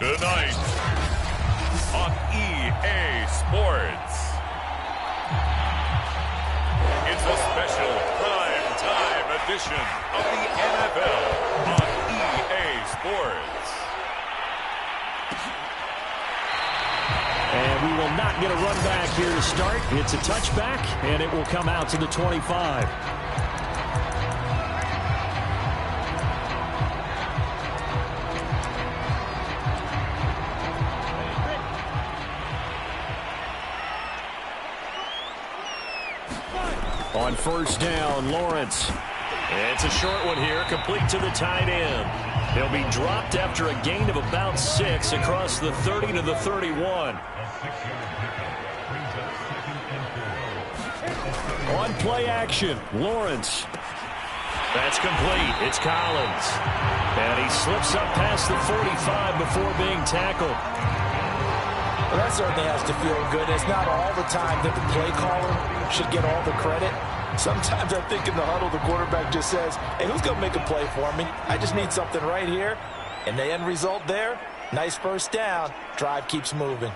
Tonight on EA Sports, it's a special prime time edition of the NFL on EA Sports. And we will not get a run back here to start. It's a touchback, and it will come out to the 25. On first down, Lawrence. It's a short one here, complete to the tight end. He'll be dropped after a gain of about 6 across the 30 to the 31. On play action, Lawrence. That's complete. It's Collins. And he slips up past the 45 before being tackled. Well, that certainly has to feel good. It's not all the time that the play caller should get all the credit. Sometimes I think in the huddle, the quarterback just says, hey, who's going to make a play for me? I just need something right here. And the end result there, nice first down. Drive keeps moving.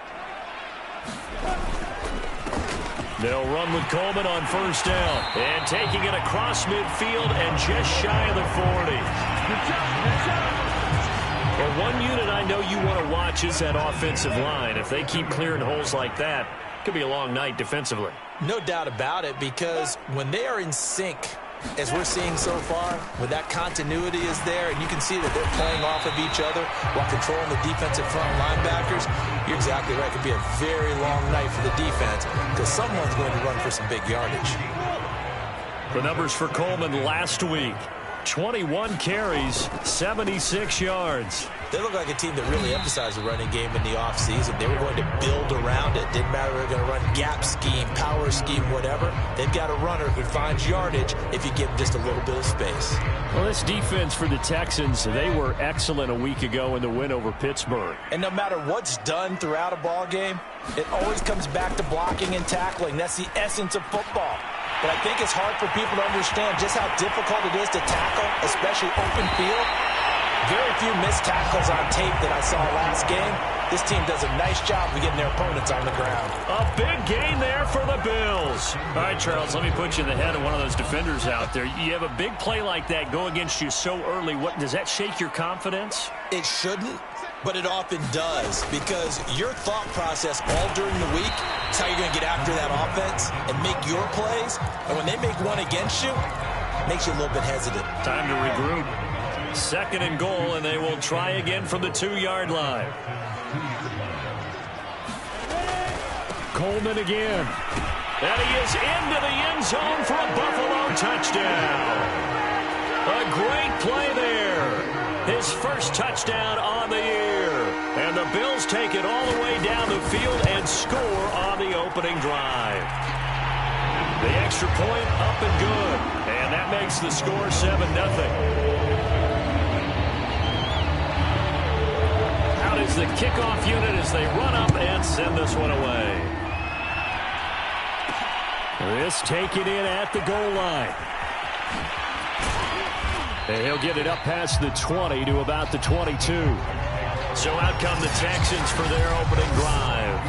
They'll run with Coleman on first down. And taking it across midfield and just shy of the 40. Well, one unit I know you want to watch is that offensive line. If they keep clearing holes like that, it could be a long night defensively. No doubt about it, because when they are in sync, as we're seeing so far, when that continuity is there, and you can see that they're playing off of each other while controlling the defensive front linebackers, you're exactly right. It could be a very long night for the defense because someone's going to run for some big yardage. The numbers for Coleman last week. 21 carries, 76 yards. They look like a team that really emphasized the running game in the offseason. They were going to build around it. Didn't matter if they were going to run gap scheme, power scheme, whatever. They've got a runner who finds yardage if you give them just a little bit of space. Well, this defense for the Texans, they were excellent a week ago in the win over Pittsburgh. And no matter what's done throughout a ball game, it always comes back to blocking and tackling. That's the essence of football. But I think it's hard for people to understand just how difficult it is to tackle, especially open field. Very few missed tackles on tape that I saw last game. This team does a nice job of getting their opponents on the ground. A big gain there for the Bills. All right, Charles, let me put you in the head of one of those defenders out there. You have a big play like that go against you so early. What does that shake your confidence? It shouldn't, but it often does, because your thought process all during the week is how you're going to get after that offense and make your plays. And when they make one against you, it makes you a little bit hesitant. Time to regroup. Second and goal, and they will try again from the 2-yard line. Coleman again. And he is into the end zone for a Buffalo touchdown. A great play there. His first touchdown on the year. And the Bills take it all the way down the field and score on the opening drive. The extra point up and good. And that makes the score 7-0. Out is the kickoff unit as they run up and send this one away. This taken in at the goal line. And he'll get it up past the 20 to about the 22. So out come the Texans for their opening drive.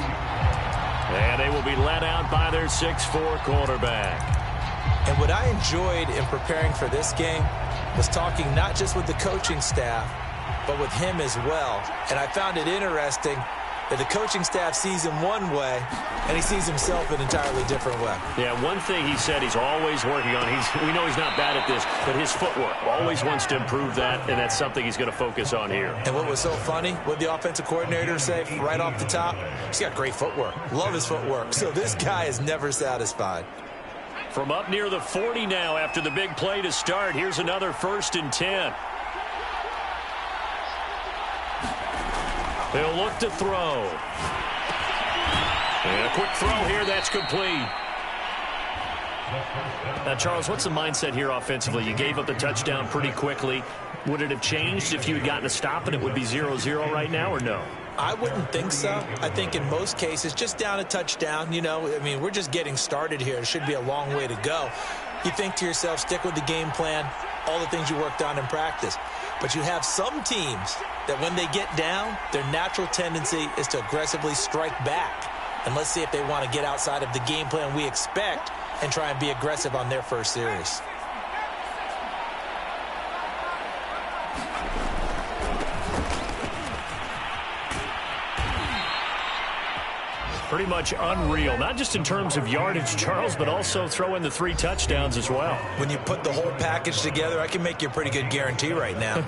And they will be led out by their 6'4" quarterback. And what I enjoyed in preparing for this game was talking not just with the coaching staff, but with him as well. And I found it interesting that the coaching staff sees him one way, and he sees himself an entirely different way. Yeah, one thing he said he's always working on, we know he's not bad at this, but his footwork, always wants to improve that, and that's something he's going to focus on here. And what was so funny, what the offensive coordinator say right off the top, he's got great footwork. Love his footwork. So this guy is never satisfied. From up near the 40 now after the big play to start, here's another 1st and 10. They'll look to throw. And a quick throw here, that's complete. Now, Charles, what's the mindset here offensively? You gave up the touchdown pretty quickly. Would it have changed if you had gotten a stop and it would be 0-0 right now, or no? I wouldn't think so. I think in most cases, just down a touchdown, you know, I mean, we're just getting started here. It should be a long way to go. You think to yourself, stick with the game plan, all the things you worked on in practice. But you have some teams that when they get down, their natural tendency is to aggressively strike back. And let's see if they want to get outside of the game plan we expect and try and be aggressive on their first series. Pretty much unreal, not just in terms of yardage, Charles, but also throw in the 3 touchdowns as well. When you put the whole package together, I can make you a pretty good guarantee right now.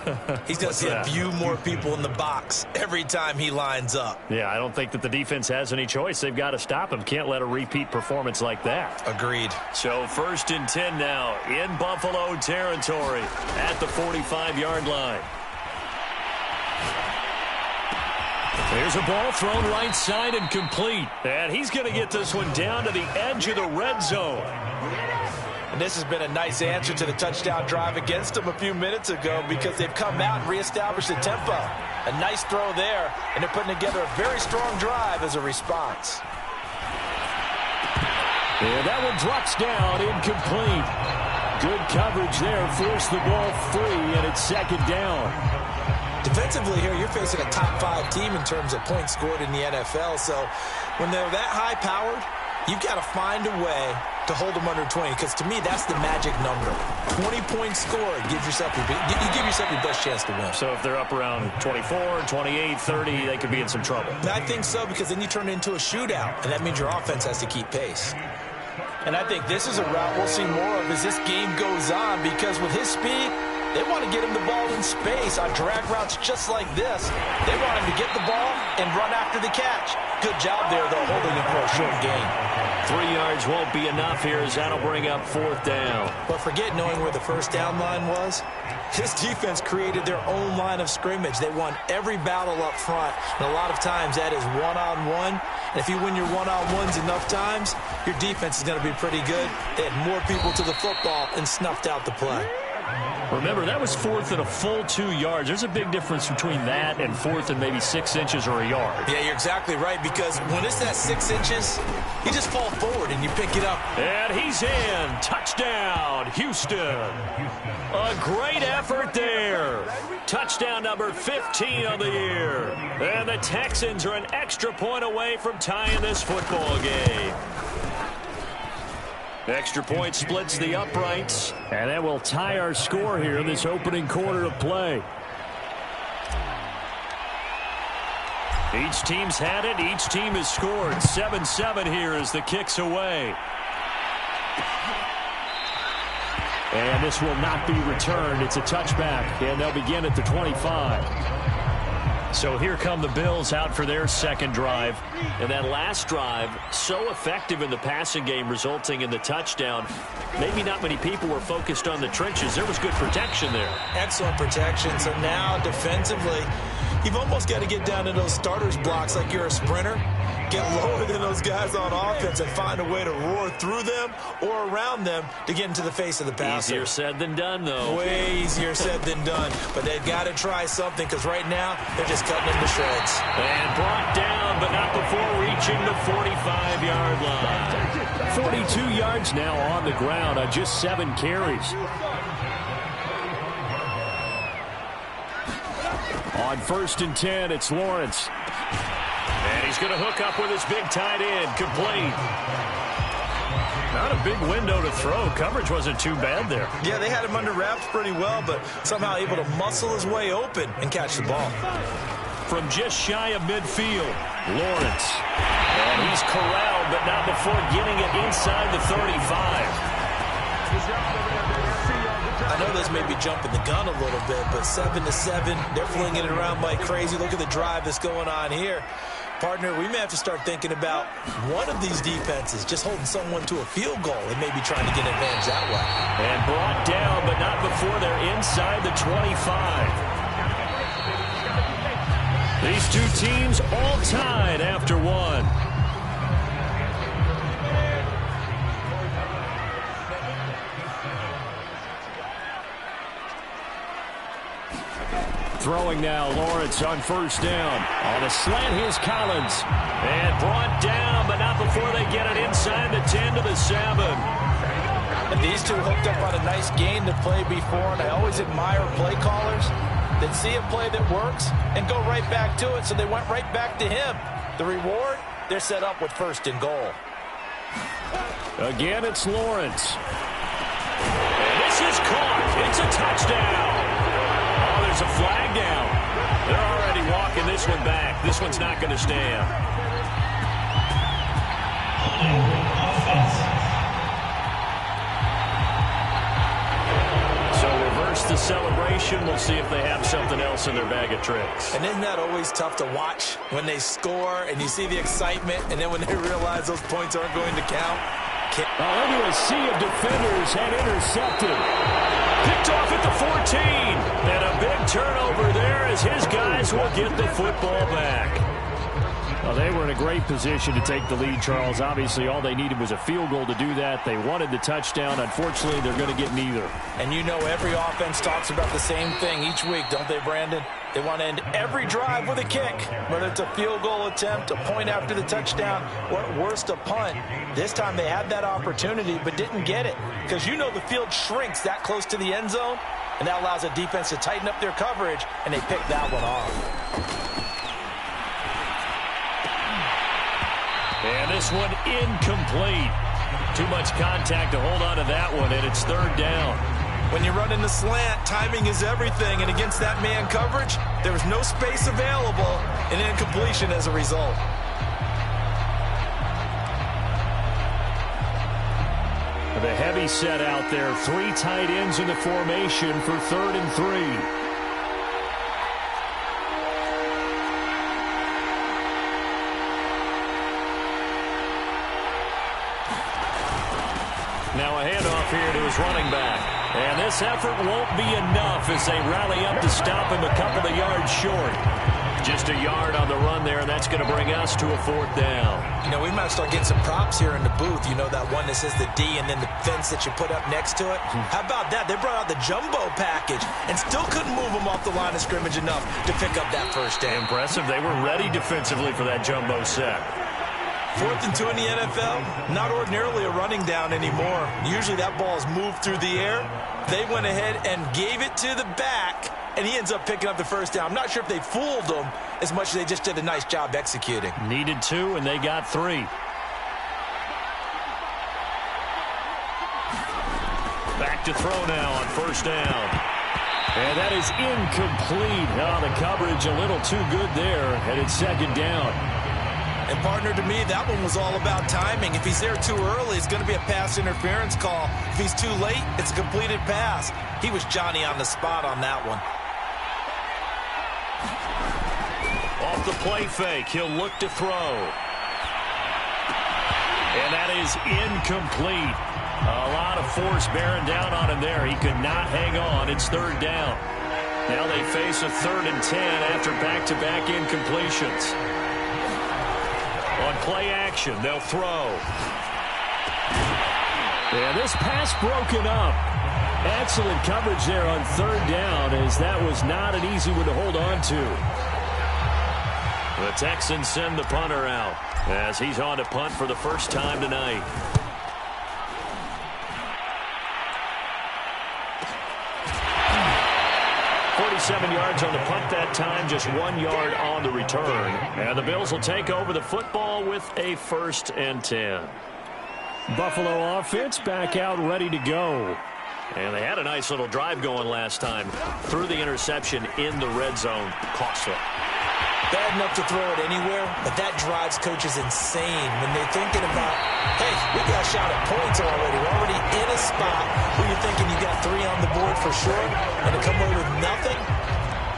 He's going to see a few more people in the box every time he lines up. Yeah, I don't think that the defense has any choice. They've got to stop him. Can't let a repeat performance like that. Agreed. So 1st and 10 now in Buffalo territory at the 45-yard line. There's a ball thrown right side and complete. And he's going to get this one down to the edge of the red zone. And this has been a nice answer to the touchdown drive against them a few minutes ago because they've come out and reestablished the tempo. A nice throw there, and they're putting together a very strong drive as a response. And that one drops down, incomplete. Good coverage there, forced the ball free, and it's 2nd down. Defensively here, you're facing a top 5 team in terms of points scored in the NFL. So when they're that high-powered, you've got to find a way to hold them under 20. Because to me, that's the magic number. 20 points scored gives yourself you give yourself your best chance to win. So if they're up around 24, 28, 30, they could be in some trouble. I think so, because then you turn it into a shootout, and that means your offense has to keep pace. And I think this is a route we'll see more of as this game goes on, because with his speed, they want to get him the ball in space on drag routes just like this. They want him to get the ball and run after the catch. Good job there, though, holding him for a short gain. 3 yards won't be enough here as that'll bring up 4th down. But forget knowing where the first down line was. This defense created their own line of scrimmage. They won every battle up front, and a lot of times that is one-on-one. And if you win your one-on-ones enough times, your defense is going to be pretty good. They had more people to the football and snuffed out the play. Remember, that was 4th and a full 2 yards. There's a big difference between that and 4th and maybe 6 inches or a yard. Yeah, you're exactly right, because when it's that 6 inches, you just fall forward and you pick it up. And he's in. Touchdown, Houston. A great effort there. Touchdown number 15 of the year. And the Texans are an extra point away from tying this football game. Extra point splits the uprights, and that will tie our score here in this opening quarter of play. Each team's had it. Each team has scored. 7-7 here as the kick's away. And this will not be returned. It's a touchback, and they'll begin at the 25. So here come the Bills out for their 2nd drive. And that last drive, so effective in the passing game, resulting in the touchdown. Maybe not many people were focused on the trenches. There was good protection there. Excellent protection. So now defensively, you've almost got to get down to those starters blocks like you're a sprinter. Get lower than those guys on offense and find a way to roar through them or around them to get into the face of the passer. Easier said than done, though. Way easier said than done. But they've got to try something, because right now they're just cutting them to shreds. And brought down, but not before reaching the 45-yard line. 42 yards now on the ground on just 7 carries. On 1st and 10, it's Lawrence. And he's going to hook up with his big tight end. Complete. Not a big window to throw. Coverage wasn't too bad there. Yeah, they had him under wraps pretty well, but somehow able to muscle his way open and catch the ball. From just shy of midfield, Lawrence. And he's corralled, but not before getting it inside the 35. I know this may be jumping the gun a little bit, but 7-7, they're flinging it around like crazy. Look at the drive that's going on here. Partner, we may have to start thinking about one of these defenses just holding someone to a field goal and maybe trying to get an advantage that way. And brought down, but not before they're inside the 25. These two teams all tied after one. Throwing now, Lawrence on 1st down. On a slant, here's Collins. And brought down, but not before they get it inside the 10 to the 7. And these two hooked up on a nice gain to play before, and I always admire play callers They'd see a play that works and go right back to it, so they went right back to him. The reward, they're set up with 1st and goal. Again, it's Lawrence. And this is caught. It's a touchdown. Oh, there's a flag down. They're already walking this one back. This one's not going to stand. So reverse the celebration. We'll see if they have something else in their bag of tricks. And isn't that always tough to watch when they score and you see the excitement, and then when they realize those points aren't going to count? Into a sea of defenders and intercepted. Picked off at the 14. And a big turnover there as his guys will get the football back. Well, they were in a great position to take the lead, Charles. Obviously, all they needed was a field goal to do that. They wanted the touchdown. Unfortunately, they're going to get neither. And you know every offense talks about the same thing each week, don't they, Brandon? They want to end every drive with a kick, whether it's a field goal attempt, a point after the touchdown, or at worst, a punt. This time they had that opportunity but didn't get it because you know the field shrinks that close to the end zone, and that allows a defense to tighten up their coverage, and they picked that one off. And this one incomplete. Too much contact to hold on to that one, and it's 3rd down. When you run in the slant, timing is everything, and against that man coverage, there was no space available, and incompletion as a result. The heavy set out there. 3 tight ends in the formation for 3rd and 3. Now a handoff here to his running back. And this effort won't be enough as they rally up to stop him a couple of yards short. Just a yard on the run there, and that's going to bring us to a 4th down. You know, we might start getting some props here in the booth. You know, that one that says the D and then the fence that you put up next to it? How about that? They brought out the jumbo package and still couldn't move them off the line of scrimmage enough to pick up that 1st down. Impressive. They were ready defensively for that jumbo set. 4th and 2 in the NFL, not ordinarily a running down anymore. Usually that ball is moved through the air. They went ahead and gave it to the back, and he ends up picking up the 1st down. I'm not sure if they fooled him as much as they just did a nice job executing. Needed 2, and they got 3. Back to throw now on 1st down. And that is incomplete. Oh, the coverage a little too good there, and it's 2nd down. And, partner, to me, that one was all about timing. If he's there too early, it's going to be a pass interference call. If he's too late, it's a completed pass. He was Johnny on the spot on that one. Off the play fake, he'll look to throw. And that is incomplete. A lot of force bearing down on him there. He could not hang on. It's 3rd down. Now they face a 3rd and 10 after back-to-back incompletions. On play action, they'll throw. And this pass broken up. Excellent coverage there on 3rd down, as that was not an easy one to hold on to. The Texans send the punter out as he's on to punt for the first time tonight. 47 yards on the punt that time, just 1 yard on the return. And the Bills will take over the football with a 1st and 10. Buffalo offense back out ready to go. And they had a nice little drive going last time. Threw the interception in the red zone. Costly. Bad enough to throw it anywhere, but that drives coaches insane when they're thinking about, hey, we got a shot at points already. We're already in a spot where you're thinking you got 3 on the board for sure, and to come away with nothing,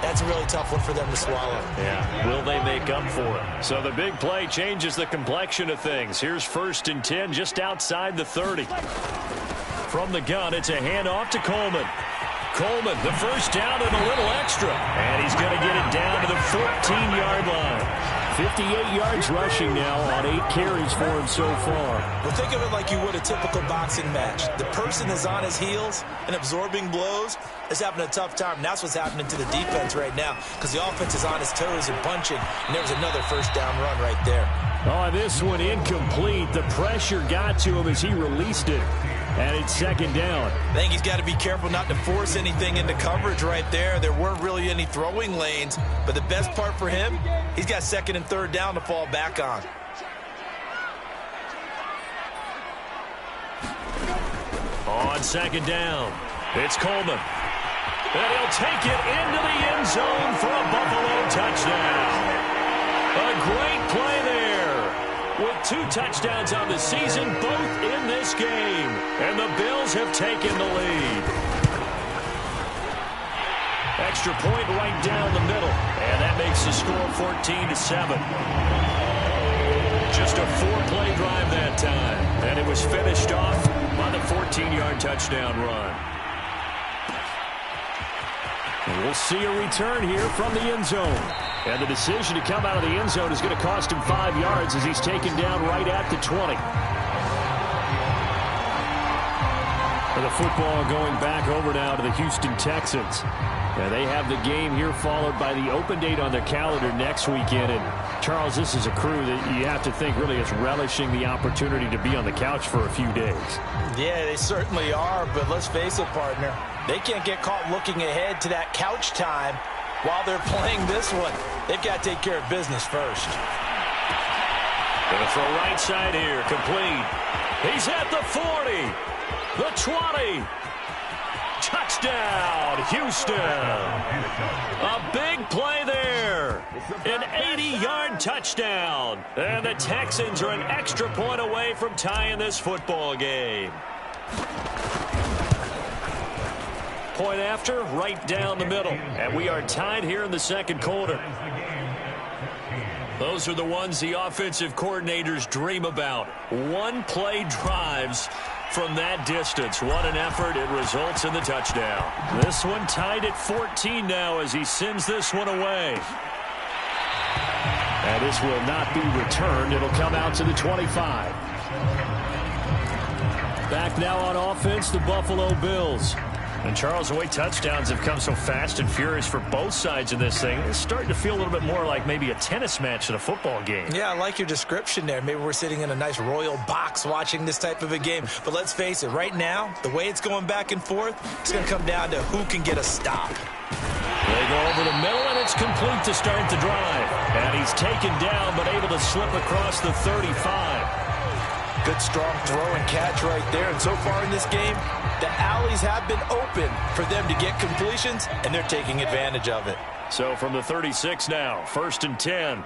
that's a really tough one for them to swallow. Yeah, will they make up for it? So the big play changes the complexion of things. Here's 1st and 10 just outside the 30. From the gun, it's a handoff to Coleman. Coleman, the 1st down and a little extra. And he's going to get it down to the 14-yard line. 58 yards rushing now on 8 carries for him so far. Well, think of it like you would a typical boxing match. The person is on his heels and absorbing blows is having a tough time. And that's what's happening to the defense right now because the offense is on his toes and punching. And there was another 1st down run right there. Oh, this one incomplete. The pressure got to him as he released it. And it's second down. I think he's got to be careful not to force anything into coverage right there. There weren't really any throwing lanes. But the best part for him, he's got second and third down to fall back on. On second down, it's Coleman. And he'll take it into the end zone for a Buffalo touchdown. A great play there. With 2 touchdowns on the season, both in this game. And the Bills have taken the lead. Extra point right down the middle. And that makes the score 14-7. Just a 4-play drive that time. And it was finished off by the 14-yard touchdown run. And we'll see a return here from the end zone. And the decision to come out of the end zone is going to cost him 5 yards as he's taken down right at the 20. And the football going back over now to the Houston Texans. And they have the game here followed by the open date on their calendar next weekend. And Charles, this is a crew that you have to think really is relishing the opportunity to be on the couch for a few days. Yeah, they certainly are, but let's face it, partner. They can't get caught looking ahead to that couch time while they're playing this one. They've got to take care of business first. Going to throw right side here, complete. He's at the 40, the 20. Touchdown, Houston. A big play there. An 80-yard touchdown. And the Texans are an extra point away from tying this football game. Point after, right down the middle. And we are tied here in the second quarter. Those are the ones the offensive coordinators dream about. One-play drives from that distance. What an effort. It results in the touchdown. This one tied at 14 now as he sends this one away. And this will not be returned. It'll come out to the 25. Back now on offense, the Buffalo Bills. And Charles, the way touchdowns have come so fast and furious for both sides of this thing, it's starting to feel a little bit more like maybe a tennis match than a football game. Yeah, I like your description there. Maybe we're sitting in a nice royal box watching this type of a game. But let's face it, right now, the way it's going back and forth, it's going to come down to who can get a stop. They go over the middle, and it's complete to start the drive. And he's taken down, but able to slip across the 35. Good, strong throw and catch right there. And so far in this game, the alleys have been open for them to get completions, and they're taking advantage of it. So from the 36 now, 1st and 10.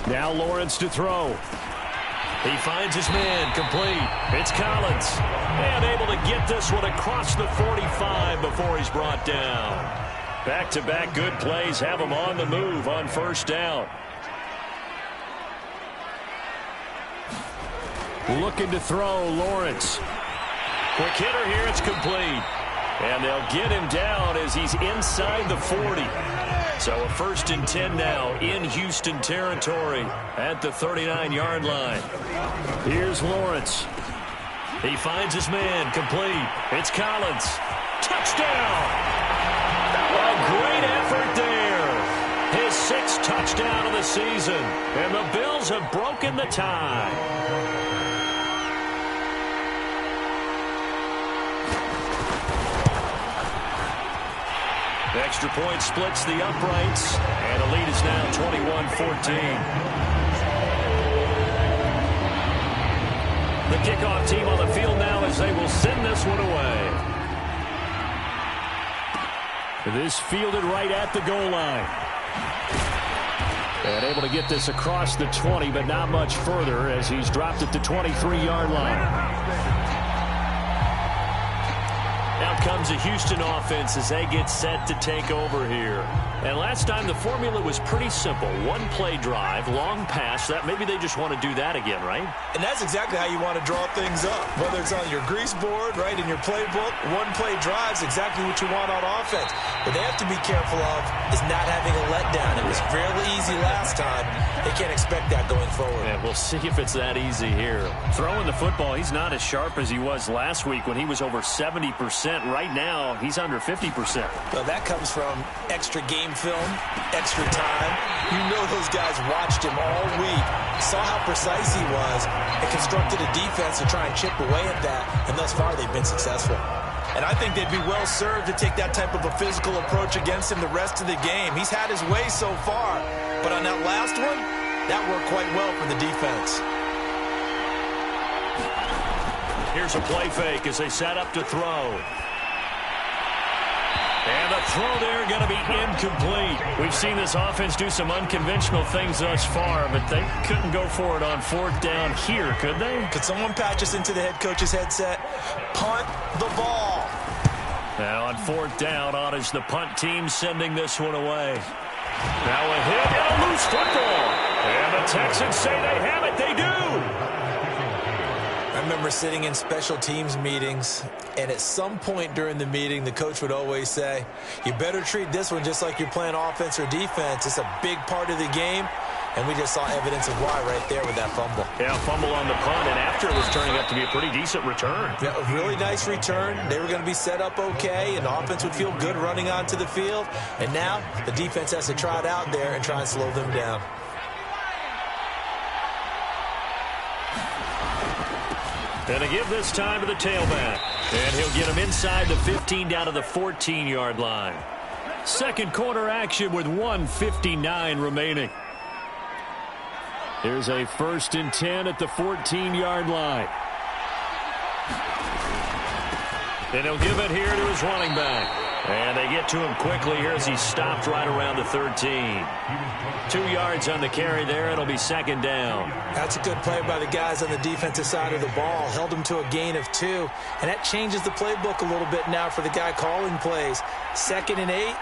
Now Lawrence to throw. He finds his man, complete. It's Collins. And able to get this one across the 45 before he's brought down. Back-to-back good plays have him on the move on 1st down. Looking to throw, Lawrence. Quick hitter here, it's complete. And they'll get him down as he's inside the 40. So a 1st and 10 now in Houston territory at the 39-yard line. Here's Lawrence. He finds his man, complete. It's Collins. Touchdown! A great effort there. His 6th touchdown of the season. And the Bills have broken the tie. The extra point splits the uprights. And the lead is now 21-14. The kickoff team on the field now as they will send this one away. This fielded right at the goal line. And able to get this across the 20, but not much further as he's dropped at the 23-yard line. Now comes a Houston offense as they get set to take over here. And last time the formula was pretty simple. One-play drive, long pass. That maybe they just want to do that again, right? And that's exactly how you want to draw things up. Whether it's on your grease board, right, in your playbook, one-play drive is exactly what you want on offense. What they have to be careful of is not having a letdown. It was fairly easy last time. They can't expect that going forward. Yeah, we'll see if it's that easy here. Throwing the football, he's not as sharp as he was last week when he was over 70%. Right now, he's under 50%. Well, that comes from extra game film, extra time. You know those guys watched him all week, saw how precise he was, and constructed a defense to try and chip away at that, and thus far they've been successful. And I think they'd be well served to take that type of a physical approach against him the rest of the game. He's had his way so far, but on that last one, that worked quite well for the defense. Here's a play fake as they set up to throw. And the throw there going to be incomplete. We've seen this offense do some unconventional things thus far, but they couldn't go for it on fourth down here, could they? Could someone patch us into the head coach's headset? Punt the ball. Now on fourth down, on is the punt team sending this one away. Now a hit and a loose football. And the Texans say they have it. They do. I remember sitting in special teams meetings, and at some point during the meeting, the coach would always say, you better treat this one just like you're playing offense or defense. It's a big part of the game, and we just saw evidence of why right there with that fumble. Yeah, fumble on the punt, and after it was turning out to be a pretty decent return. Yeah, a really nice return. They were going to be set up okay, and the offense would feel good running onto the field. And now the defense has to try it out there and try and slow them down. And to give this time to the tailback. And he'll get him inside the 15 down to the 14-yard line. Second quarter action with 1:59 remaining. Here's a 1st and 10 at the 14-yard line. And he'll give it here to his running back. And they get to him quickly here as he stopped right around the 13. 2 yards on the carry there. It'll be 2nd down. That's a good play by the guys on the defensive side of the ball. Held them to a gain of 2. And that changes the playbook a little bit now for the guy calling plays. 2nd and 8.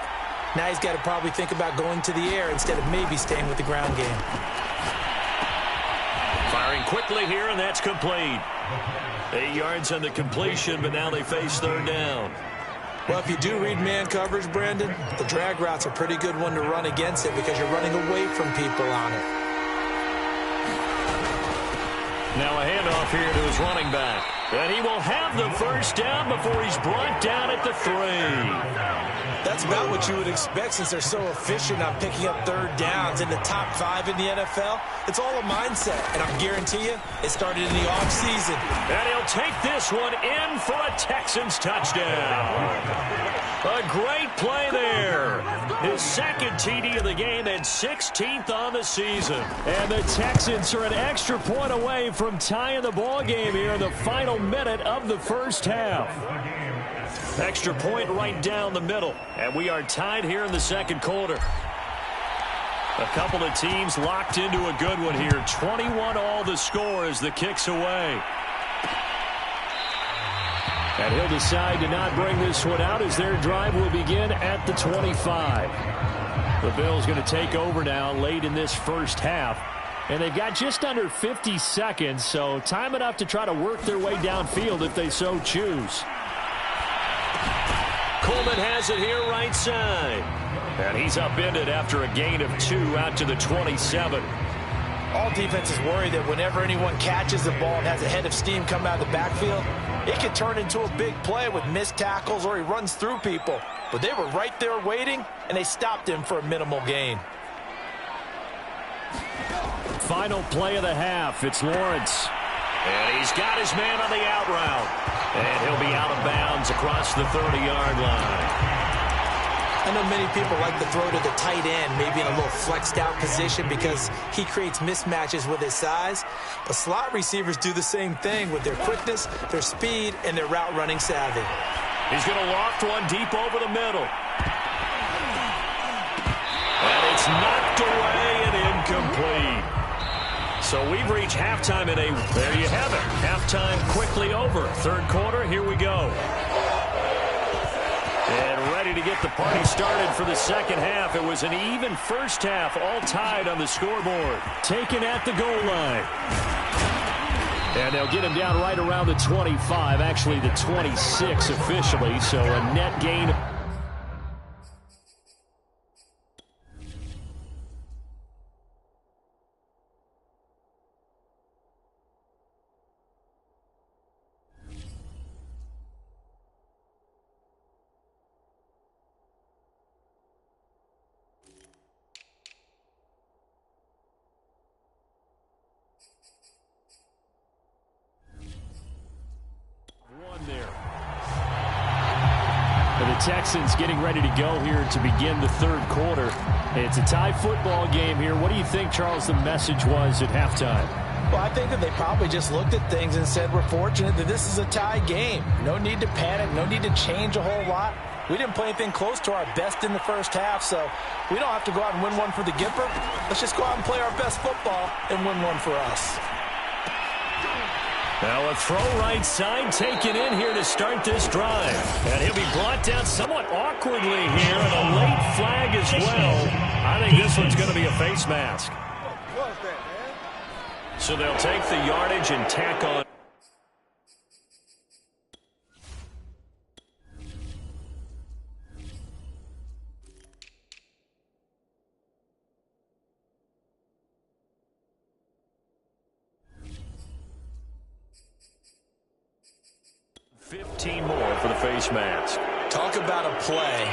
Now he's got to probably think about going to the air instead of maybe staying with the ground game. Firing quickly here, and that's complete. 8 yards on the completion, but now they face 3rd down. Well, if you do read man coverage, Brandon, the drag route's a pretty good one to run against it because you're running away from people on it. Now a handoff here to his running back. And he will have the 1st down before he's brought down at the 3. That's about what you would expect since they're so efficient on picking up 3rd downs in the top 5 in the NFL. It's all a mindset, and I guarantee you it started in the offseason. And he'll take this one in for a Texans touchdown. A great play there. His 2nd TD of the game and 16th on the season. And the Texans are an extra point away from tying the ball game here in the final minute of the 1st half. Extra point right down the middle. And we are tied here in the 2nd quarter. A couple of teams locked into a good one here. 21 all the score as the kick's away. And he'll decide to not bring this one out as their drive will begin at the 25. The Bills going to take over now late in this 1st half. And they've got just under 50 seconds, so time enough to try to work their way downfield if they so choose. Coleman has it here right side. And he's upended after a gain of 2 out to the 27. All defenses worry that whenever anyone catches the ball and has a head of steam come out of the backfield, it can turn into a big play with missed tackles or he runs through people. But they were right there waiting, and they stopped him for a minimal gain. Final play of the half. It's Lawrence. And he's got his man on the out route. And he'll be out of bounds across the 30-yard line. I know many people like to throw to the tight end, maybe in a little flexed out position because he creates mismatches with his size. But slot receivers do the same thing with their quickness, their speed, and their route running savvy. He's going to loft one deep over the middle. And it's knocked away and incomplete. So we've reached halftime in a, there you have it. Halftime quickly over. 3rd quarter, here we go. And ready to get the party started for the 2nd half. It was an even 1st half, all tied on the scoreboard. Taken at the goal line. And they'll get him down right around the 25, actually the 26 officially, so a net gain. Texans getting ready to go here to begin the third quarter. It's a tie football game here. What do you think, Charles, the message was at halftime? Well, I think that they probably just looked at things and said, we're fortunate that this is a tie game. No need to panic. No need to change a whole lot. We didn't play anything close to our best in the first half, so we don't have to go out and win one for the Gipper. Let's just go out and play our best football and win one for us. Now a throw right side taken in here to start this drive. And he'll be brought down somewhat awkwardly here, and a late flag as well. I think this one's going to be a face mask. So they'll take the yardage and tack on. More for the face mask. Talk about a play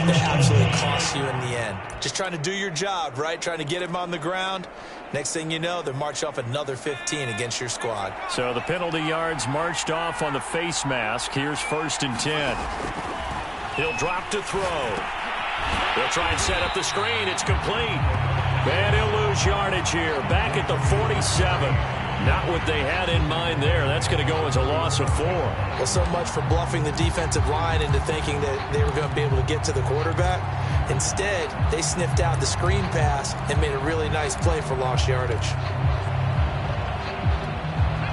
that absolutely costs you in the end. Just trying to do your job, right? Trying to get him on the ground. Next thing you know, they march off another 15 against your squad. So the penalty yards marched off on the face mask. Here's 1st and 10. He'll drop to throw. They'll try and set up the screen. It's complete. And he'll lose yardage here. Back at the 47. Not what they had in mind there. That's going to go as a loss of 4. Well, so much for bluffing the defensive line into thinking that they were going to be able to get to the quarterback. Instead, they sniffed out the screen pass and made a really nice play for lost yardage.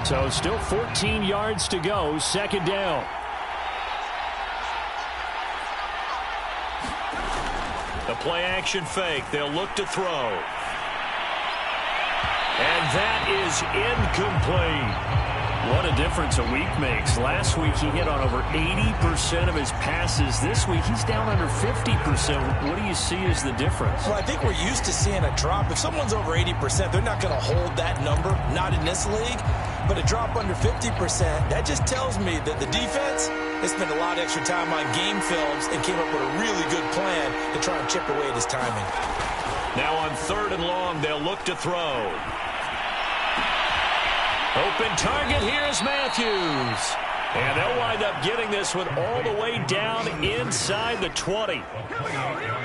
So still 14 yards to go. 2nd down. The play action fake. They'll look to throw. And that is incomplete. What a difference a week makes. Last week he hit on over 80% of his passes. This week he's down under 50%. What do you see as the difference? Well, I think we're used to seeing a drop. If someone's over 80%, they're not going to hold that number. Not in this league. But a drop under 50%, that just tells me that the defense has spent a lot of extra time on game films and came up with a really good plan to try and chip away at his timing. Now on 3rd and long, they'll look to throw. Open target, here's Matthews. And they'll wind up getting this one all the way down inside the 20.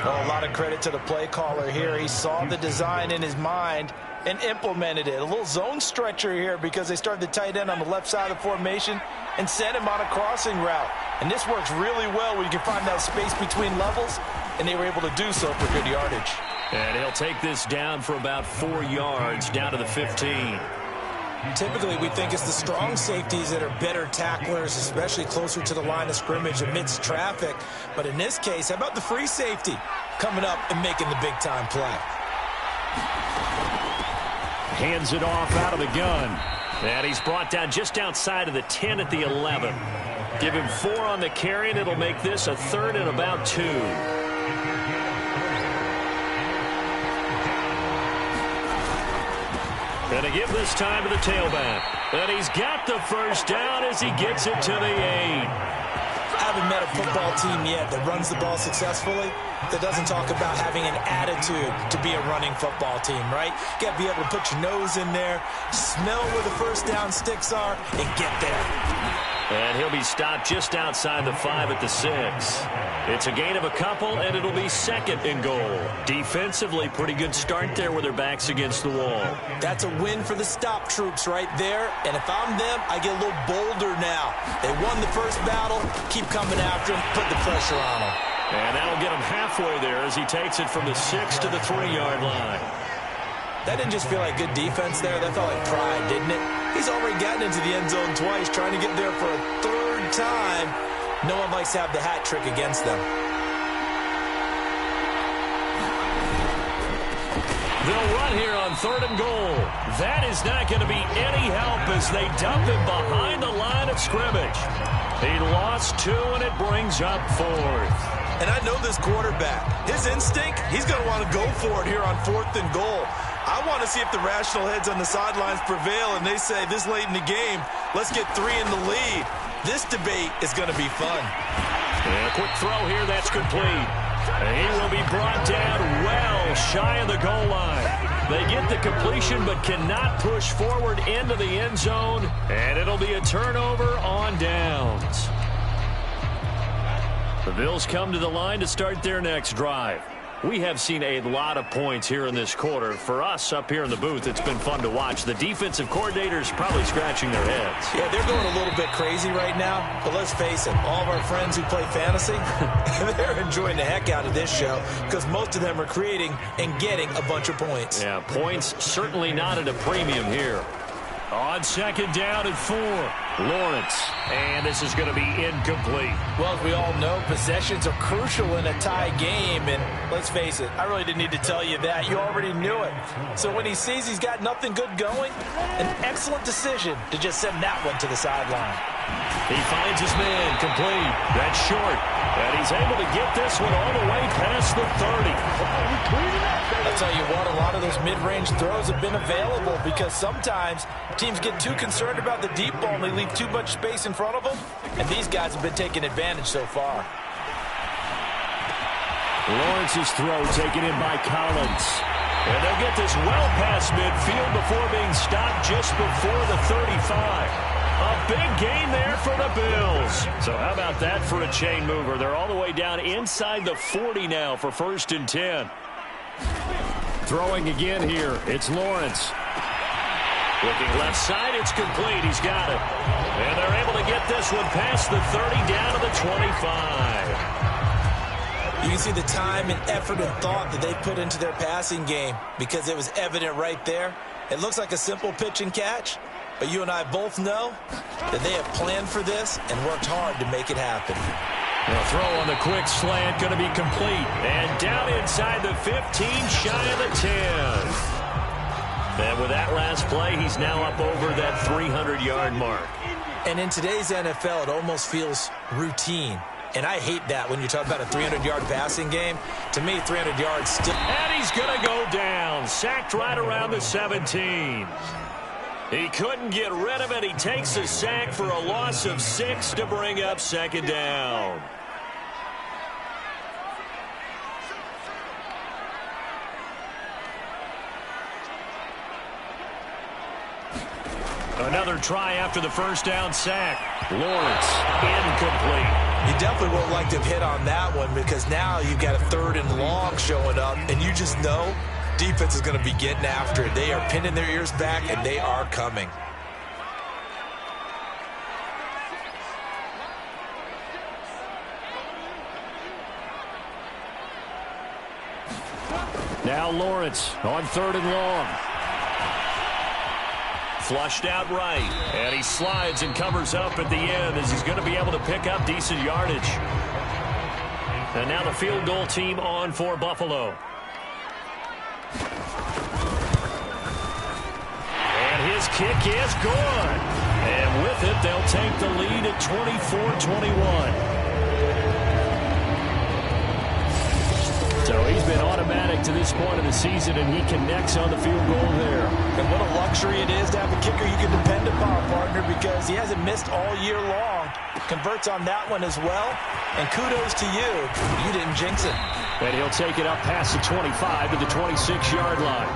Oh, a lot of credit to the play caller here. He saw the design in his mind and implemented it. A little zone stretcher here because they started the tight end on the left side of the formation and sent him on a crossing route. And this works really well when you can find that space between levels, and they were able to do so for good yardage. And he'll take this down for about 4 yards, down to the 15. Typically, we think it's the strong safeties that are better tacklers, especially closer to the line of scrimmage amidst traffic. But in this case, how about the free safety coming up and making the big-time play? Hands it off out of the gun. And he's brought down just outside of the 10 at the 11. Give him 4 on the carry, and it'll make this a 3rd and about 2. And to give this time to the tailback. And he's got the first down as he gets it to the 8. Haven't met a football team yet that runs the ball successfully, that doesn't talk about having an attitude to be a running football team, right? You got to be able to put your nose in there, smell where the first down sticks are, and get there. And he'll be stopped just outside the 5 at the 6. It's a gain of a couple, and it'll be 2nd and goal. Defensively, pretty good start there with their backs against the wall. That's a win for the stop troops right there. And if I'm them, I get a little bolder now. They won the first battle. Keep coming after them. Put the pressure on them. And that'll get him halfway there as he takes it from the 6 to the 3-yard line. That didn't just feel like good defense there. That felt like pride, didn't it? He's already gotten into the end zone twice, trying to get there for a 3rd time. No one likes to have the hat trick against them. They'll run here on 3rd and goal. That is not going to be any help as they dump him behind the line of scrimmage. He lost 2, and it brings up 4th. And I know this quarterback. His instinct, he's going to want to go for it here on 4th and goal. I want to see if the rational heads on the sidelines prevail and they say this late in the game, let's get 3 in the lead. This debate is going to be fun. And a quick throw here, that's complete. And he will be brought down well shy of the goal line. They get the completion but cannot push forward into the end zone, and it'll be a turnover on downs. The Bills come to the line to start their next drive. We have seen a lot of points here in this quarter. For us up here in the booth, it's been fun to watch. The defensive coordinators probably scratching their heads. Yeah, they're going a little bit crazy right now. But let's face it, all of our friends who play fantasy, they're enjoying the heck out of this show because most of them are creating and getting a bunch of points. Yeah, points certainly not at a premium here. On second down and 4, Lawrence. And this is going to be incomplete. Well, as we all know, possessions are crucial in a tie game. And let's face it, I really didn't need to tell you that. You already knew it. So when he sees he's got nothing good going, an excellent decision to just send that one to the sideline. He finds his man complete. That's short. And he's able to get this one all the way past the 30. I'll tell you what, a lot of those mid-range throws have been available because sometimes teams get too concerned about the deep ball and they leave too much space in front of them. And these guys have been taking advantage so far. Lawrence's throw taken in by Collins. And they'll get this well past midfield before being stopped just before the 35. A big gain there for the Bills. So how about that for a chain mover? They're all the way down inside the 40 now for 1st and 10. Throwing again here. It's Lawrence. Looking left side. It's complete. He's got it. And they're able to get this one past the 30 down to the 25. You can see the time and effort and thought that they put into their passing game because it was evident right there. It looks like a simple pitch and catch, but you and I both know that they have planned for this and worked hard to make it happen. The throw on the quick slant going to be complete. And down inside the 15, shy of the 10. And with that last play, he's now up over that 300-yard mark. And in today's NFL, it almost feels routine. And I hate that when you talk about a 300-yard passing game. To me, 300 yards still. And he's going to go down. Sacked right around the 17. He couldn't get rid of it. He takes a sack for a loss of 6 to bring up second down. Another try after the first down sack. Lawrence, incomplete. You definitely won't like to have hit on that one because now you've got a 3rd and long showing up, and you just know defense is going to be getting after it. They are pinning their ears back, and they are coming. Now Lawrence on 3rd and long. Flushed out right, and he slides and covers up at the end as he's going to be able to pick up decent yardage. And now the field goal team on for Buffalo. And his kick is good. And with it, they'll take the lead at 24-21. So he's been automatic to this point of the season, and he connects on the field goal there. And what a luxury it is to have a kicker you can depend upon, partner, because he hasn't missed all year long. Converts on that one as well. And kudos to you. You didn't jinx it. And he'll take it up past the 25 to the 26-yard line.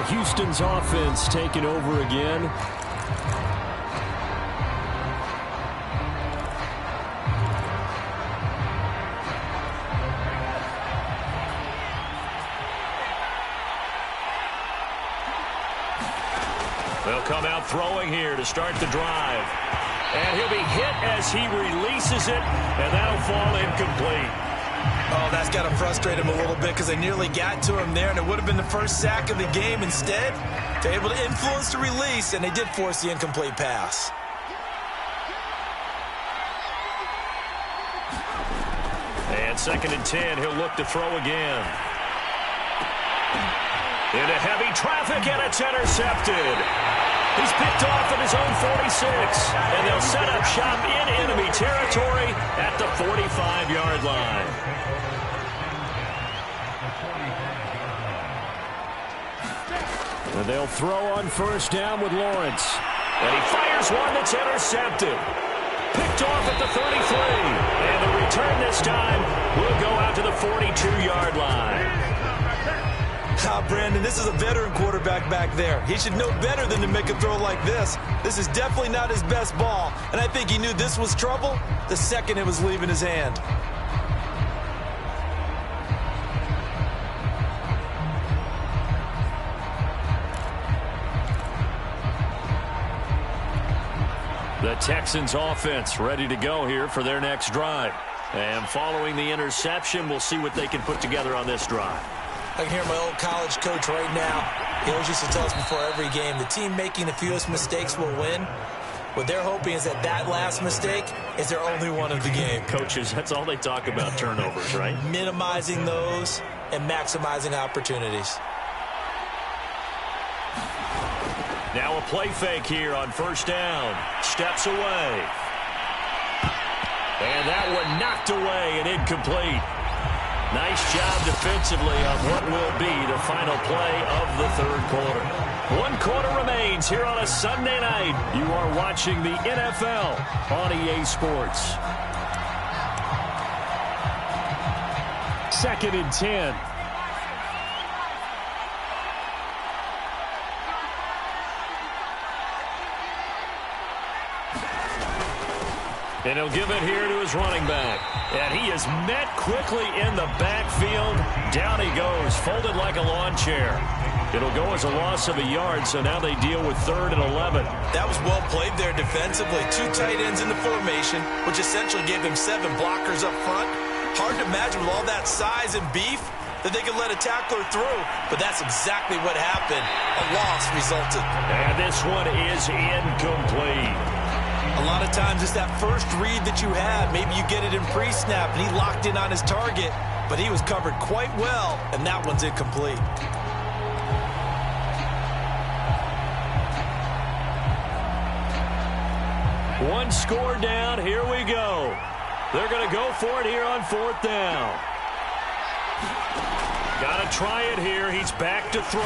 Houston's offense taking over again. They'll come out throwing here to start the drive. And he'll be hit as he releases it, and that'll fall incomplete. Oh, that's got to frustrate him a little bit because they nearly got to him there, and it would have been the first sack of the game. Instead, they're able to influence the release, and they did force the incomplete pass. And 2nd and 10, he'll look to throw again. Into heavy traffic, and it's intercepted. He's picked off at his own 46, and they'll set up shop in enemy territory at the 45-yard line. And they'll throw on 1st down with Lawrence. And he fires one that's intercepted. Picked off at the 33. And the return this time will go out to the 42-yard line. Brandon, this is a veteran quarterback back there. He should know better than to make a throw like this. This is definitely not his best ball, and I think he knew this was trouble the second it was leaving his hand. The Texans offense ready to go here for their next drive. And following the interception, we'll see what they can put together on this drive. I can hear my old college coach right now. He always used to tell us before every game, the team making the fewest mistakes will win. What they're hoping is that last mistake is their only one of the game. Coaches, that's all they talk about, turnovers, right? Minimizing those and maximizing opportunities. Now a play fake here on first down. Steps away. And that one knocked away and incomplete. Nice job defensively on what will be the final play of the third quarter. 1 quarter remains here on a Sunday night. You are watching the NFL on EA Sports. 2nd and 10. And he'll give it here to his running back. And he is met quickly in the backfield. Down he goes, folded like a lawn chair. It'll go as a loss of a yard, so now they deal with 3rd and 11. That was well played there defensively. 2 tight ends in the formation, which essentially gave them 7 blockers up front. Hard to imagine with all that size and beef that they could let a tackler through, but that's exactly what happened. A loss resulted. And this one is incomplete. A lot of times it's that first read that you have. Maybe you get it in pre-snap, and he locked in on his target, but he was covered quite well, and that one's incomplete. One score down. Here we go. They're going to go for it here on 4th down. Got to try it here. He's back to throw.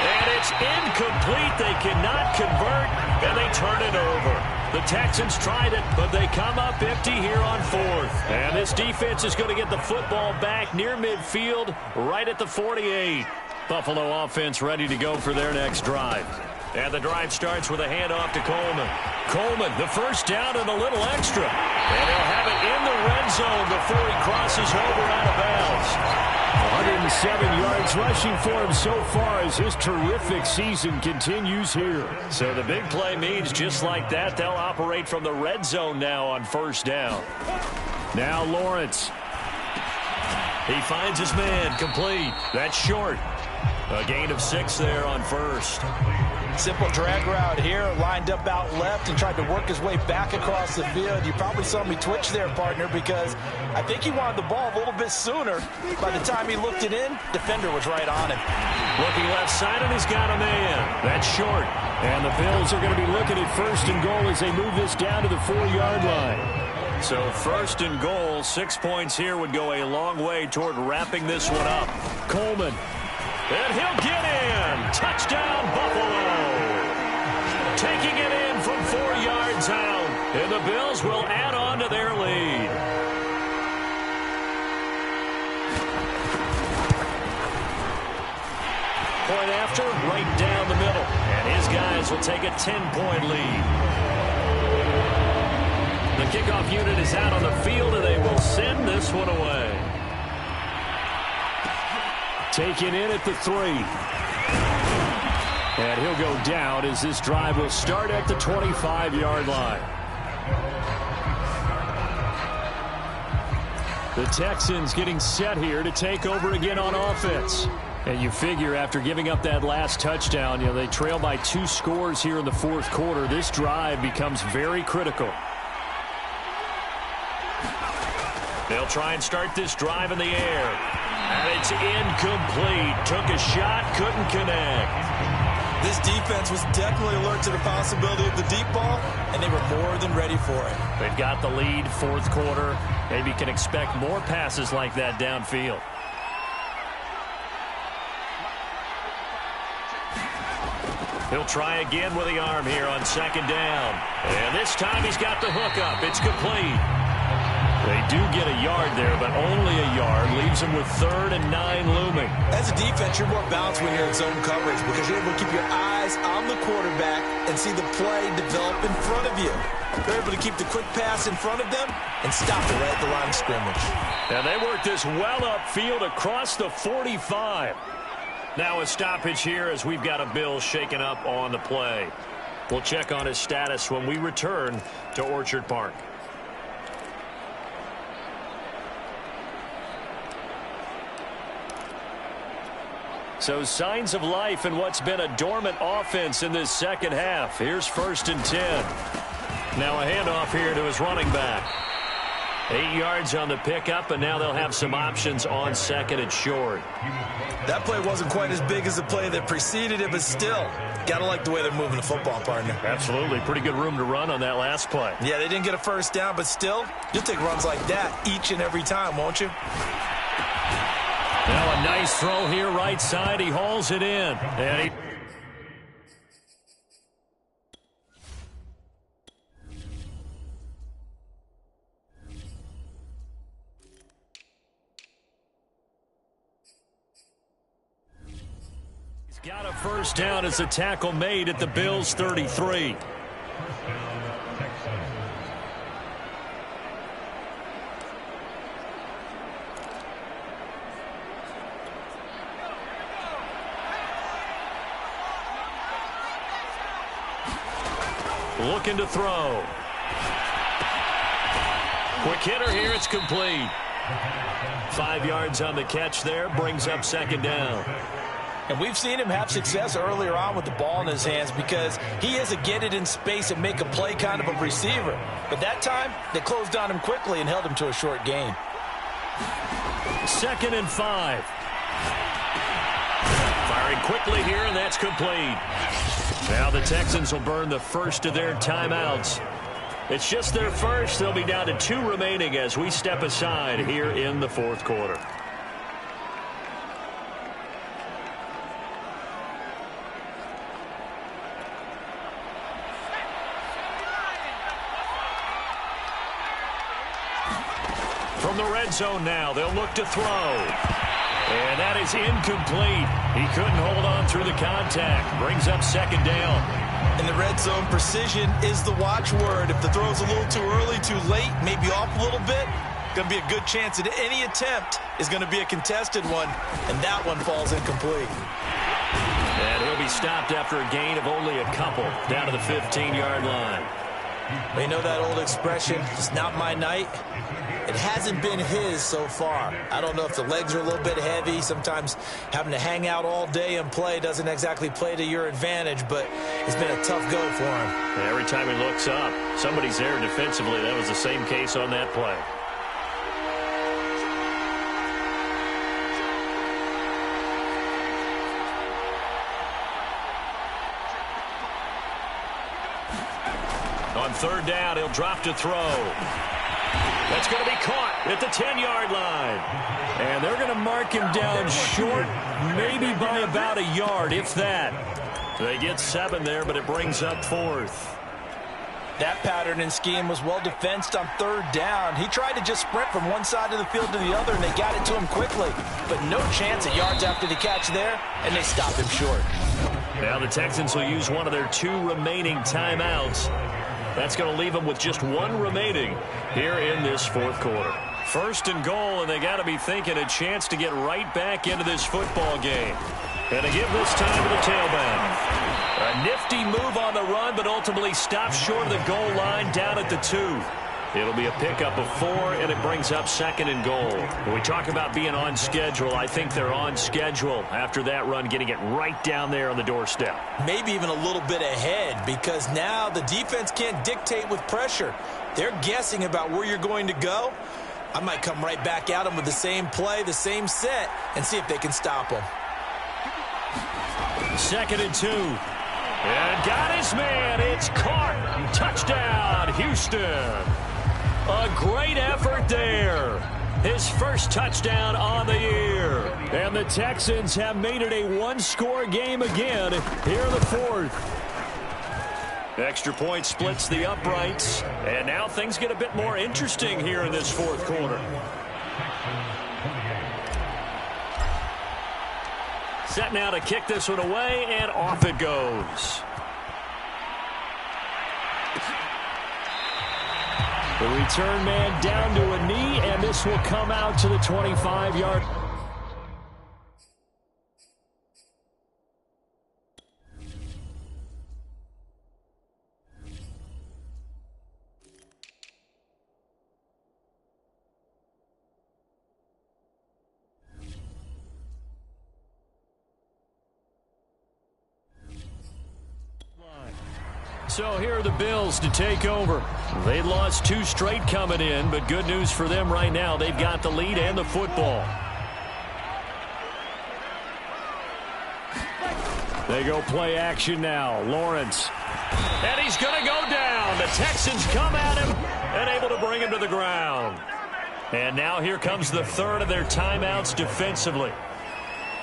And it's incomplete. They cannot convert, and they turn it over. The Texans tried it, but they come up empty here on 4th. And this defense is going to get the football back near midfield, right at the 48. Buffalo offense ready to go for their next drive. And the drive starts with a handoff to Coleman. Coleman, the first down and a little extra. And he'll have it in the red zone before he crosses over out of bounds. 107 yards rushing for him so far as his terrific season continues here. So the big play means just like that, they'll operate from the red zone now on first down. Now Lawrence. He finds his man, complete. That's short. A gain of 6 there on first. Simple drag route here, lined up out left and tried to work his way back across the field. You probably saw me twitch there, partner, because I think he wanted the ball a little bit sooner. By the time he looked it in, defender was right on him. Looking left side, and he's got a man. That's short. And the Bills are going to be looking at 1st and goal as they move this down to the 4-yard line. So 1st and goal, 6 points here would go a long way toward wrapping this one up. Coleman. And he'll get in. Touchdown, Buffalo. Taking it in from 4 yards out. And the Bills will add on to their lead. Point after, right down the middle. And his guys will take a 10-point lead. The kickoff unit is out on the field, and they will send this one away. Taken in at the 3. And he'll go down as this drive will start at the 25-yard line. The Texans getting set here to take over again on offense. And you figure after giving up that last touchdown, they trail by 2 scores here in the 4th quarter. This drive becomes very critical. They'll try and start this drive in the air. And it's incomplete. Took a shot, couldn't connect. This defense was definitely alert to the possibility of the deep ball, and they were more than ready for it. They've got the lead, 4th quarter. Maybe can expect more passes like that downfield. He'll try again with the arm here on second down. And this time he's got the hook up. It's complete. They do get a yard there, but only a yard. Leaves them with 3rd and 9 looming. As a defense, you're more balanced when you're in zone coverage because you're able to keep your eyes on the quarterback and see the play develop in front of you. They're able to keep the quick pass in front of them and stop it right at the line of scrimmage. And they work this well upfield across the 45. Now a stoppage here as we've got a Bill shaken up on the play. We'll check on his status when we return to Orchard Park. So signs of life in what's been a dormant offense in this second half. Here's 1st and 10. Now a handoff here to his running back. 8 yards on the pickup, and now they'll have some options on 2nd and short. That play wasn't quite as big as the play that preceded it, but still, gotta like the way they're moving the football, partner. Absolutely. Pretty good room to run on that last play. Yeah, they didn't get a first down, but still, you'll take runs like that each and every time, won't you? Now a nice throw here, right side. He hauls it in. And he's got a first down as a tackle made at the Bills' 33. Looking to throw. Quick hitter here. It's complete. 5 yards on the catch there. Brings up 2nd down. And we've seen him have success earlier on with the ball in his hands because he is a get it in space and make a play kind of a receiver. But that time, they closed on him quickly and held him to a short gain. 2nd and 5. Firing quickly here, and that's complete. Now the Texans will burn the first of their timeouts. It's just their first. They'll be down to 2 remaining as we step aside here in the 4th quarter. From the red zone now, they'll look to throw. And that is incomplete. He couldn't hold on through the contact. Brings up 2nd down. In the red zone, precision is the watchword. If the throw's a little too early, too late, maybe off a little bit, going to be a good chance that any attempt is going to be a contested one, and that one falls incomplete. And he'll be stopped after a gain of only a couple, down to the 15-yard line. You know that old expression, it's not my night? It hasn't been his so far. I don't know if the legs are a little bit heavy. Sometimes having to hang out all day and play doesn't exactly play to your advantage, but it's been a tough go for him. Every time he looks up, somebody's there defensively. That was the same case on that play. On 3rd down, he'll drop to throw. That's going to be caught at the 10-yard line. And they're going to mark him down short, maybe by about a yard, if that. They get 7 there, but it brings up 4th. That pattern and scheme was well defensed on 3rd down. He tried to just sprint from one side of the field to the other, and they got it to him quickly. But no chance at yards after the catch there, and they stopped him short. Now the Texans will use one of their 2 remaining timeouts. That's going to leave them with just 1 remaining here in this 4th quarter. 1st and goal, and they got to be thinking a chance to get right back into this football game. And to give this time to the tailback. A nifty move on the run, but ultimately stops short of the goal line down at the 2. It'll be a pickup of 4, and it brings up 2nd and goal. When we talk about being on schedule, I think they're on schedule after that run, getting it right down there on the doorstep. Maybe even a little bit ahead, because now the defense can't dictate with pressure. They're guessing about where you're going to go. I might come right back at them with the same play, the same set, and see if they can stop them. 2nd and 2. And got his man. It's caught. Touchdown, Houston. A great effort there. his first touchdown on the year. And the Texans have made it a one-score game again here in the fourth. Extra point splits the uprights, and now things get a bit more interesting here in this fourth quarter. Set now to kick this one away, and off it goes. The return man down to a knee, and this will come out to the 25-yard. So here are the Bills to take over. They lost 2 straight coming in, but good news for them right now. They've got the lead and the football. They go play action now. Lawrence. And he's going to go down. The Texans come at him and able to bring him to the ground. And now here comes the third of their timeouts defensively.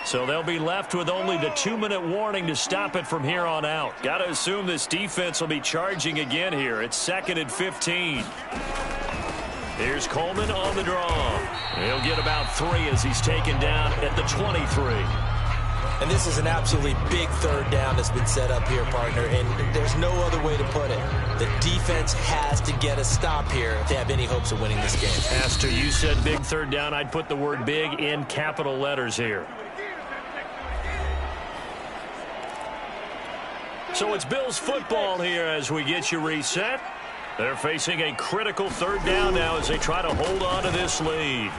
So they'll be left with only the 2-minute warning to stop it from here on out. Got to assume this defense will be charging again here. It's 2nd and 15. Here's Coleman on the draw. He'll get about 3 as he's taken down at the 23. And this is an absolutely big third down that's been set up here, partner, and there's no other way to put it. The defense has to get a stop here if they have any hopes of winning this game. Pastor, you said big third down. I'd put the word big in capital letters here. So it's Bills football here as we get you reset. They're facing a critical third down now as they try to hold on to this lead.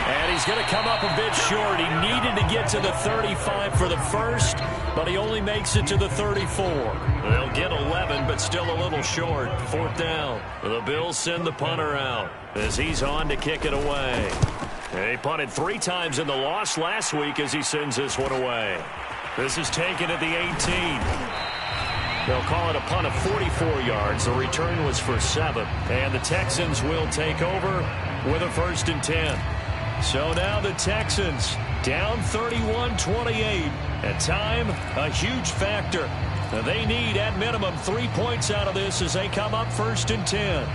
And he's going to come up a bit short. He needed to get to the 35 for the first, but he only makes it to the 34. They'll get 11, but still a little short. 4th down. The Bills send the punter out as he's on to kick it away. He punted 3 times in the loss last week as he sends this one away. This is taken at the 18. They'll call it a punt of 44 yards. The return was for 7. And the Texans will take over with a 1st and 10. So now the Texans down 31-28. At time, a huge factor. They need at minimum 3 points out of this as they come up 1st and 10.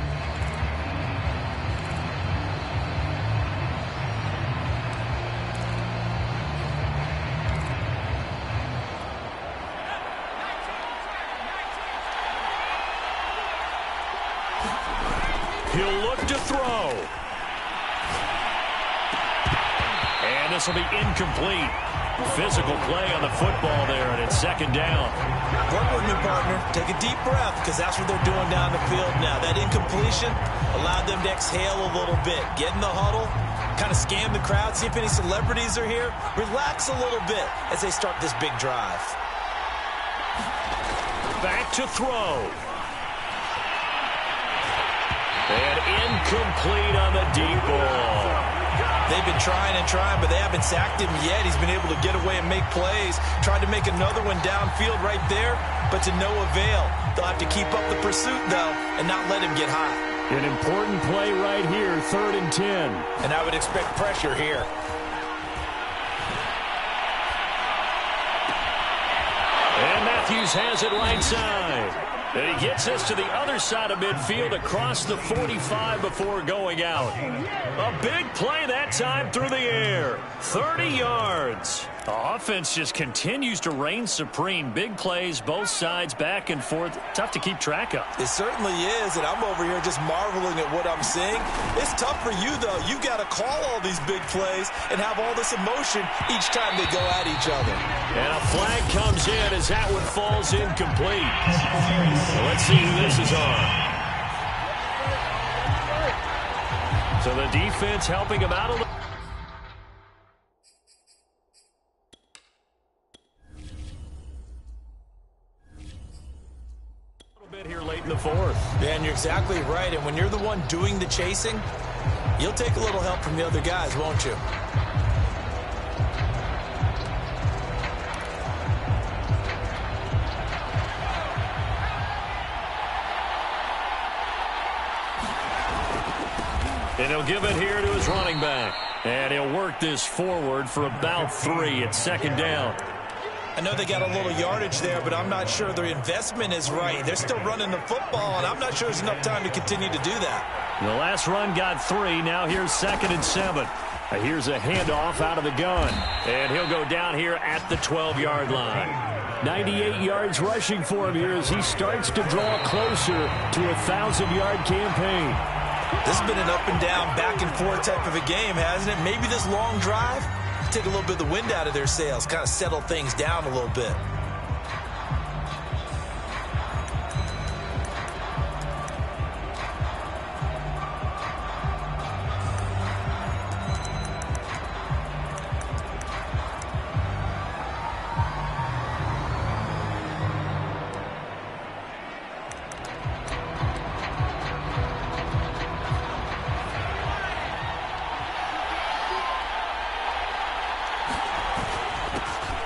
He'll look to throw. And this will be incomplete. Physical play on the football there, and it's 2nd down. Work with me, partner. Take a deep breath, because that's what they're doing down the field now. That incompletion allowed them to exhale a little bit. Get in the huddle, kind of scan the crowd, see if any celebrities are here. Relax a little bit as they start this big drive. Back to throw. And incomplete on the deep ball. They've been trying and trying, but they haven't sacked him yet. He's been able to get away and make plays. Tried to make another one downfield right there, but to no avail. They'll have to keep up the pursuit, though, and not let him get high. An important play right here, 3rd and 10. And I would expect pressure here. And Matthews has it right side. And he gets us to the other side of midfield across the 45 before going out. A big play that time through the air. 30 yards. The offense just continues to reign supreme. Big plays, both sides, back and forth. Tough to keep track of. It certainly is, and I'm over here just marveling at what I'm seeing. It's tough for you, though. You've got to call all these big plays and have all this emotion each time they go at each other. And a flag comes in as that one falls incomplete. Well, let's see who this is on. So the defense helping him out a little. Bit here late in the 4th. Yeah, and you're exactly right. And when you're the one doing the chasing, you'll take a little help from the other guys, won't you? And he'll give it here to his running back. And he'll work this forward for about 3 at second down. I know they got a little yardage there, but I'm not sure their investment is right. They're still running the football, and I'm not sure there's enough time to continue to do that. The last run got 3. Now here's 2nd and 7. Here's a handoff out of the gun. And he'll go down here at the 12-yard line. 98 yards rushing for him here as he starts to draw closer to a 1,000-yard campaign. This has been an up-and-down, back-and-forth type of a game, hasn't it? Maybe this long drive take a little bit of the wind out of their sails, kind of settle things down a little bit.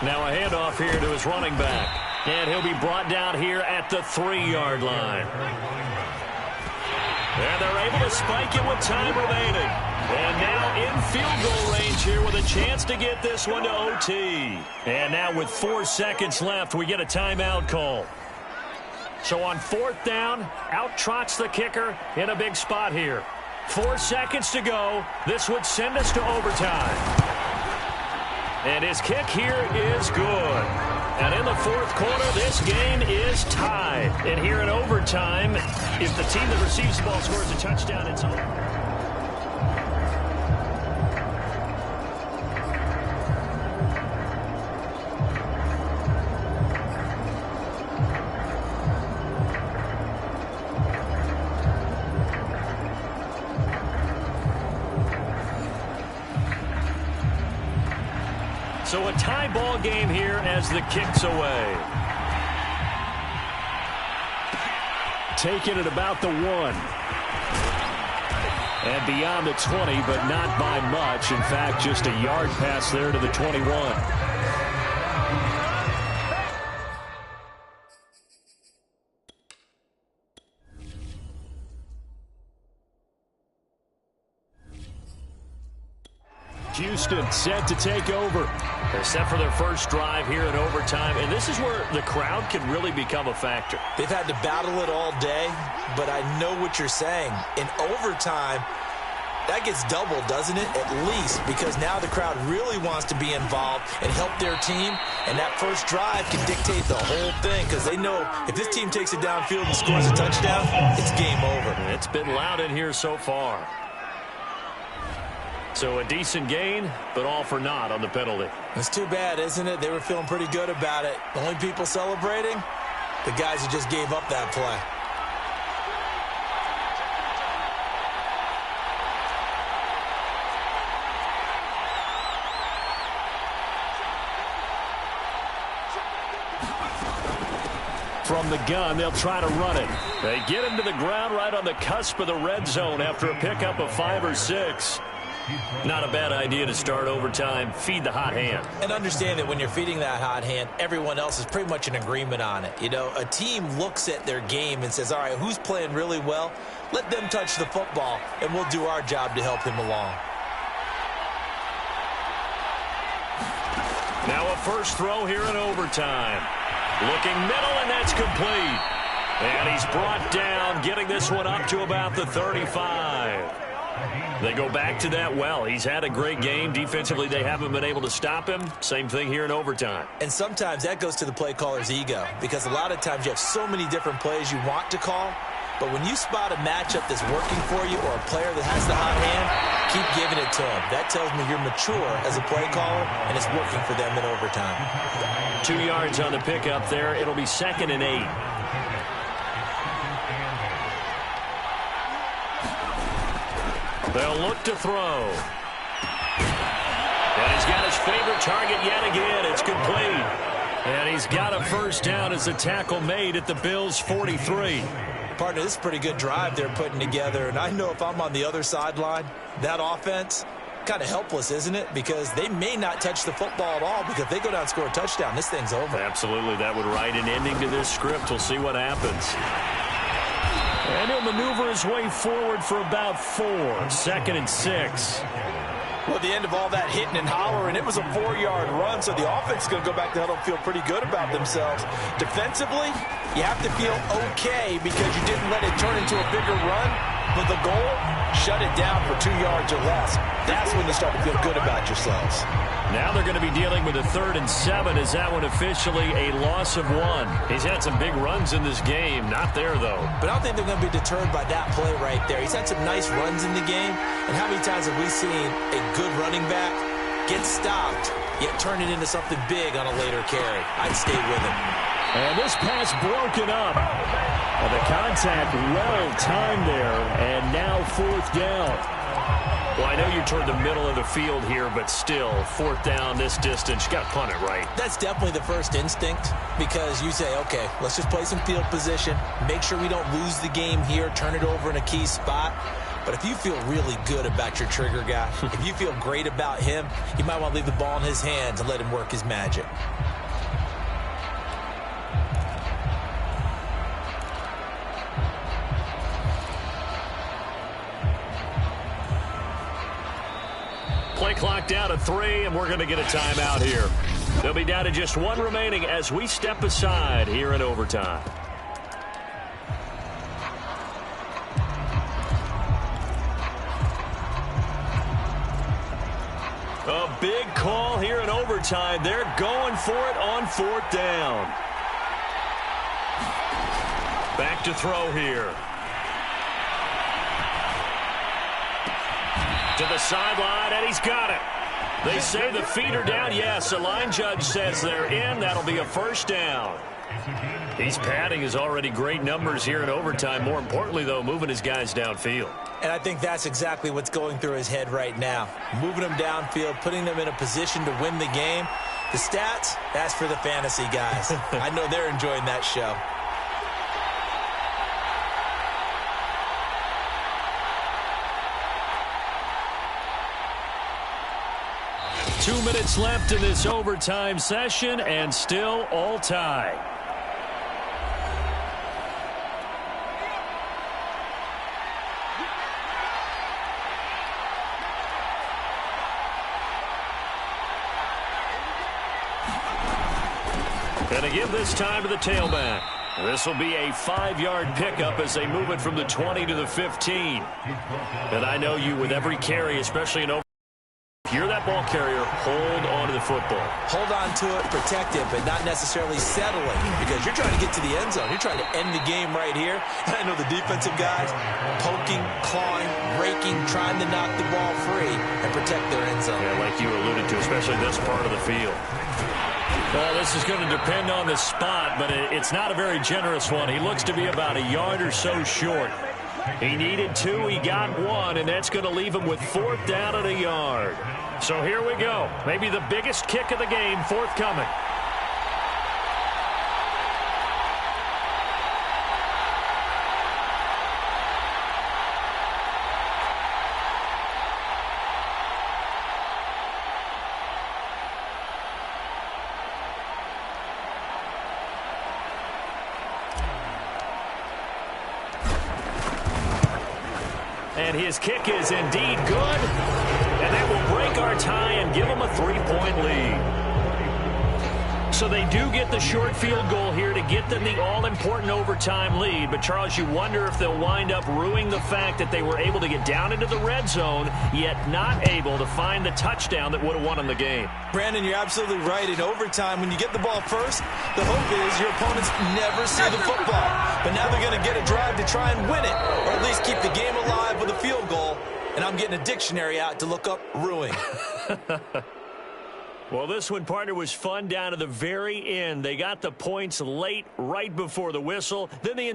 Now a handoff here to his running back. And he'll be brought down here at the 3-yard line. And they're able to spike it with time remaining. And now in field goal range here with a chance to get this one to OT. And now with 4 seconds left, we get a timeout call. So on 4th down, out trots the kicker in a big spot here. 4 seconds to go. This would send us to overtime. And his kick here is good. And in the 4th quarter, this game is tied. And here in overtime, if the team that receives the ball scores a touchdown, it's over. So a tie ball game here as the kick's away. Taken at about the 1. And beyond the 20, but not by much. In fact, just a yard pass there to the 21. Houston set to take over. They're set for their first drive here in overtime, and this is where the crowd can really become a factor. They've had to battle it all day, but I know what you're saying. In overtime, that gets doubled, doesn't it? At least, because now the crowd really wants to be involved and help their team, and that first drive can dictate the whole thing because they know if this team takes it downfield and scores a touchdown, it's game over. It's been loud in here so far. So a decent gain, but all for naught on the penalty. It's too bad, isn't it? They were feeling pretty good about it. The only people celebrating, the guys who just gave up that play. From the gun, they'll try to run it. They get him to the ground right on the cusp of the red zone after a pickup of 5 or 6. Not a bad idea to start overtime. Feed the hot hand. And understand that when you're feeding that hot hand, everyone else is pretty much in agreement on it. You know, a team looks at their game and says, all right, who's playing really well? Let them touch the football, and we'll do our job to help him along. Now a first throw here in overtime. Looking middle, and that's complete. And he's brought down, getting this one up to about the 35. They go back to that well. He's had a great game. Defensively, they haven't been able to stop him. Same thing here in overtime. And sometimes that goes to the play caller's ego because a lot of times you have so many different plays you want to call. But when you spot a matchup that's working for you or a player that has the hot hand, keep giving it to him. That tells me you're mature as a play caller, and it's working for them in overtime. 2 yards on the pickup there. It'll be 2nd and 8. They'll look to throw. And he's got his favorite target yet again. It's complete. And he's got a first down as the tackle made at the Bills' 43. Partner, this is a pretty good drive they're putting together. And I know if I'm on the other sideline, that offense, kind of helpless, isn't it? Because they may not touch the football at all because if they go down and score a touchdown, this thing's over. Absolutely. That would write an ending to this script. We'll see what happens. And he'll maneuver his way forward for about 4. 2nd and 6. Well, at the end of all that hitting and hollering, it was a 4-yard run, so the offense is going to go back to huddle and feel pretty good about themselves. Defensively, you have to feel okay because you didn't let it turn into a bigger run, but the goal, shut it down for 2 yards or less. That's when you start to feel good about yourselves. Now they're going to be dealing with a 3rd and 7. Is that one officially a loss of 1? He's had some big runs in this game. Not there, though. But I don't think they're going to be deterred by that play right there. He's had some nice runs in the game. And how many times have we seen a good running back get stopped, yet turn it into something big on a later carry? I'd stay with him. And this pass broken up. And the contact well timed there. And now 4th down. Well, I know you're toward the middle of the field here, but still, 4th down, this distance, you got to punt it right. That's definitely the first instinct because you say, okay, let's just play some field position, make sure we don't lose the game here, turn it over in a key spot. But if you feel really good about your trigger guy, if you feel great about him, you might want to leave the ball in his hands and let him work his magic. Play clock down to 3, and we're going to get a timeout here. They'll be down to just 1 remaining as we step aside here in overtime. A big call here in overtime. They're going for it on 4th down. Back to throw here. To the sideline, and he's got it. They say the feet are down. Yes, the line judge says they're in. That'll be a 1st down. He's padding his already great numbers here in overtime. More importantly, though, moving his guys downfield. And I think that's exactly what's going through his head right now. Moving them downfield, putting them in a position to win the game. The stats, that's for the fantasy guys. I know they're enjoying that show. Two minutes left in this overtime session, and still all tied. Gonna give this time to the tailback. This will be a 5-yard pickup as they move it from the 20 to the 15. And I know you with every carry, especially in if you're that ball carrier, hold on to the football. Hold on to it, protect it, but not necessarily settling because you're trying to get to the end zone. You're trying to end the game right here. And I know the defensive guys poking, clawing, raking, trying to knock the ball free and protect their end zone. Yeah, like you alluded to, especially this part of the field. Well, this is going to depend on the spot, but it's not a very generous one. He looks to be about a yard or so short. He needed 2, he got 1, and that's going to leave him with 4th down and a yard. So here we go. Maybe the biggest kick of the game forthcoming. And his kick is indeed good. And that will break our tie and give them a 3-point lead. So they do get the short field goal here to get them the all-important overtime lead. But, Charles, you wonder if they'll wind up ruining the fact that they were able to get down into the red zone, yet not able to find the touchdown that would have won them the game. Brandon, you're absolutely right. In overtime, when you get the ball first, the hope is your opponents never see the football. But now they're going to get a drive to try and win it, or at least keep the game alive with a field goal. And I'm getting a dictionary out to look up ruin. Well, this one, partner, was fun down to the very end. They got the points late, right before the whistle. Then the